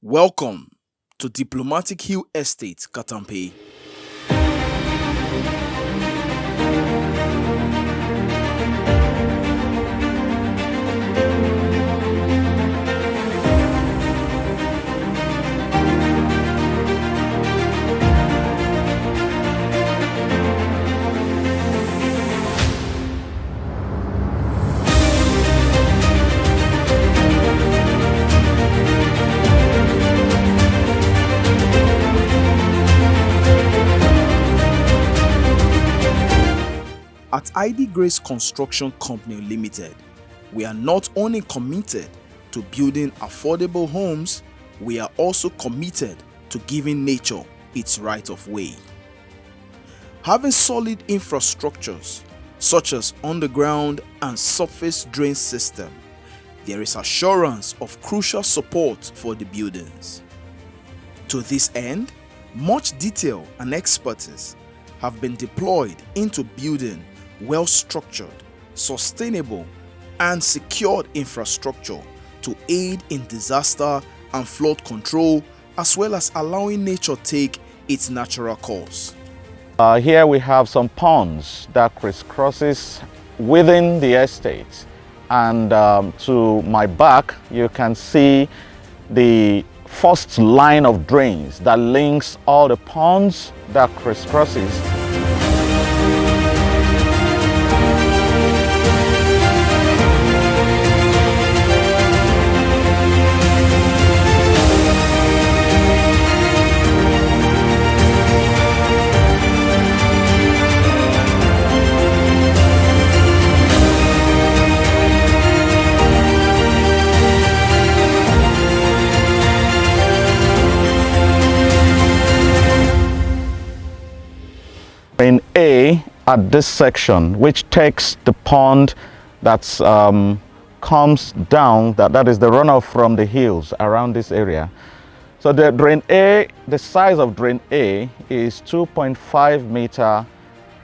Welcome to Diplomatic Hill Estate, Katampe. At Grace Construction Company Ltd, we are not only committed to building affordable homes, we are also committed to giving nature its right of way. Having solid infrastructures such as underground and surface drain system, there is assurance of crucial support for the buildings. To this end, much detail and expertise have been deployed into building well-structured, sustainable, and secured infrastructure to aid in disaster and flood control, as well as allowing nature take its natural course. Here we have some ponds that crisscrosses within the estate, and to my back you can see the first line of drains that links all the ponds that crisscrosses. Drain A at this section, which takes the pond that comes down, that is the runoff from the hills around this area. So the drain A, the size of drain A is 2.5 meter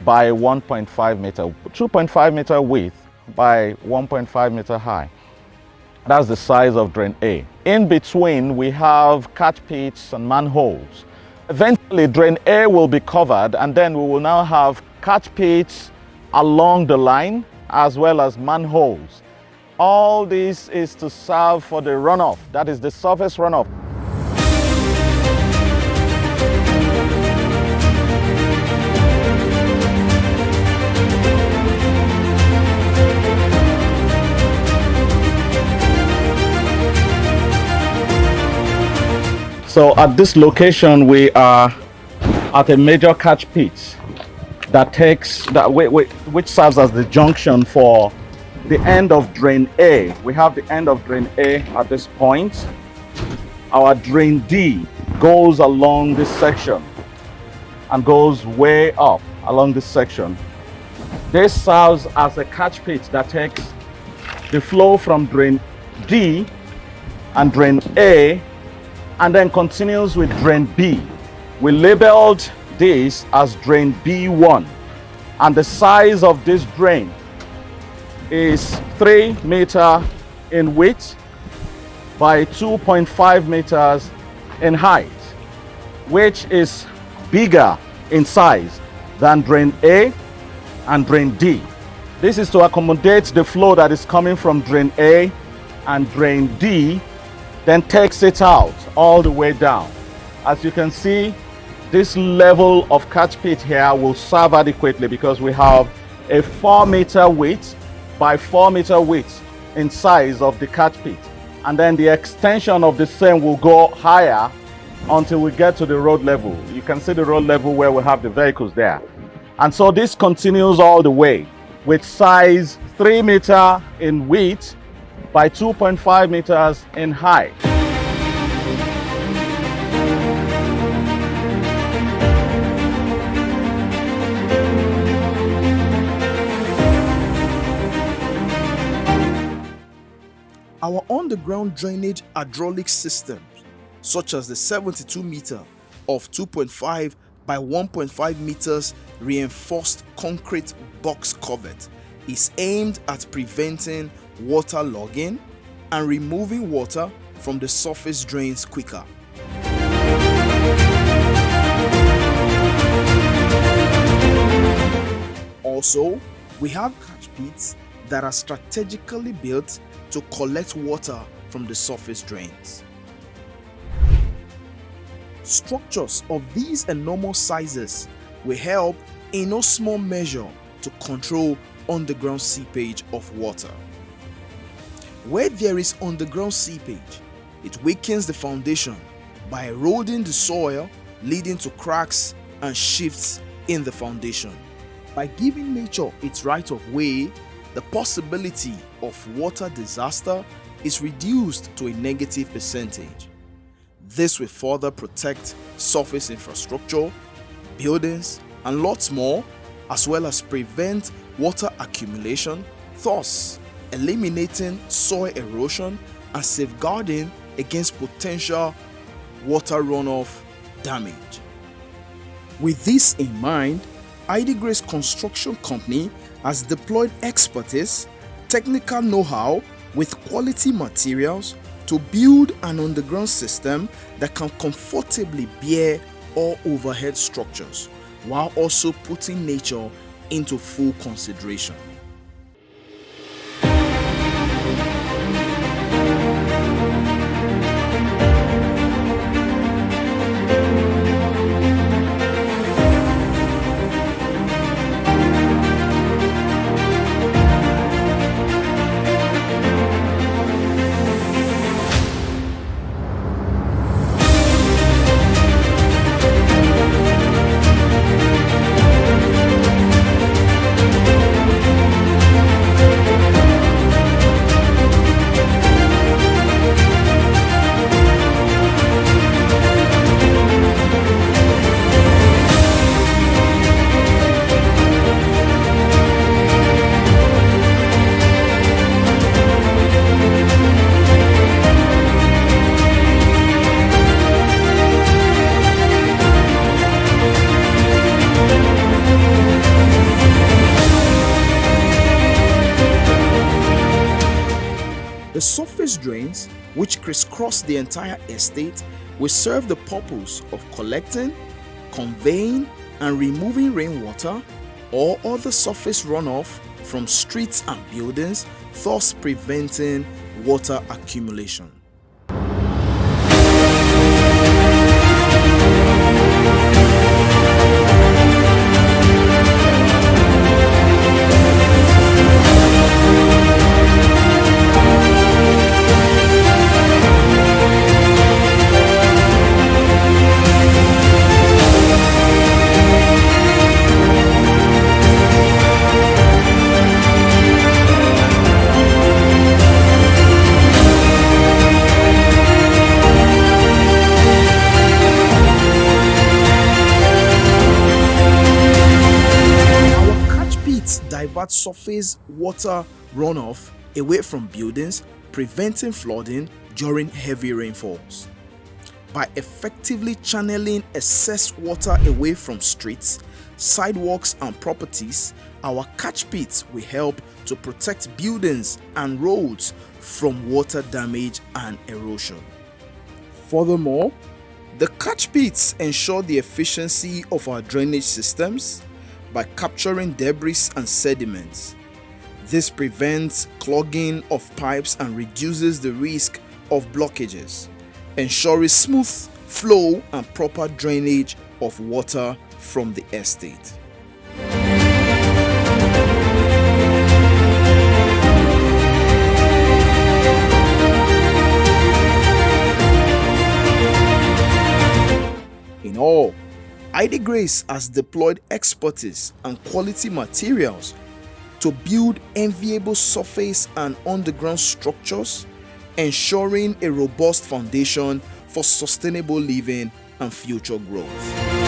by 1.5 meter, 2.5 meter width by 1.5 meter high. That's the size of drain A. In between, we have catch pits and manholes. Eventually, drain A will be covered, and then we will now have catch pits along the line as well as manholes. All this is to serve for the runoff, that is the surface runoff. So at this location, we are at a major catch pit which serves as the junction for the end of drain A. We have the end of drain A at this point. Our drain D goes along this section and goes way up along this section. This serves as a catch pit that takes the flow from drain D and drain A and then continues with drain B. We labeled this as drain B1, and the size of this drain is 3 meters in width by 2.5 meters in height, which is bigger in size than drain A and drain D. This is to accommodate the flow that is coming from drain A, and drain D then takes it out all the way down. As you can see, this level of catch pit here will serve adequately because we have a 4 meter width by 4 meter width in size of the catch pit, and then the extension of the same will go higher until we get to the road level. You can see the road level where we have the vehicles there, and so this continues all the way with size 3 meter in width by 2.5 meters in height. Our underground drainage hydraulic systems, such as the 72 meter of 2.5 by 1.5 meters reinforced concrete box culvert, is aimed at preventing water logging and removing water from the surface drains quicker. Also, we have catch pits that are strategically built to collect water from the surface drains. Structures of these enormous sizes will help in no small measure to control underground seepage of water. Where there is underground seepage, it weakens the foundation by eroding the soil, leading to cracks and shifts in the foundation. By giving nature its right of way, the possibility of water disaster is reduced to a negative percentage. This will further protect surface infrastructure, buildings, and lots more, as well as prevent water accumulation, thus eliminating soil erosion and safeguarding against potential water runoff damage. With this in mind, Grace Construction Company has deployed expertise, technical know-how with quality materials to build an underground system that can comfortably bear all overhead structures, while also putting nature into full consideration. The surface drains, which crisscross the entire estate, will serve the purpose of collecting, conveying, and removing rainwater or other surface runoff from streets and buildings, thus preventing water accumulation. Divert surface water runoff away from buildings, preventing flooding during heavy rainfalls. By effectively channeling excess water away from streets, sidewalks, and properties, our catch pits will help to protect buildings and roads from water damage and erosion. Furthermore, the catch pits ensure the efficiency of our drainage systems by capturing debris and sediments. This prevents clogging of pipes and reduces the risk of blockages, ensuring smooth flow and proper drainage of water from the estate. In all, Grace has deployed expertise and quality materials to build enviable surface and underground structures, ensuring a robust foundation for sustainable living and future growth.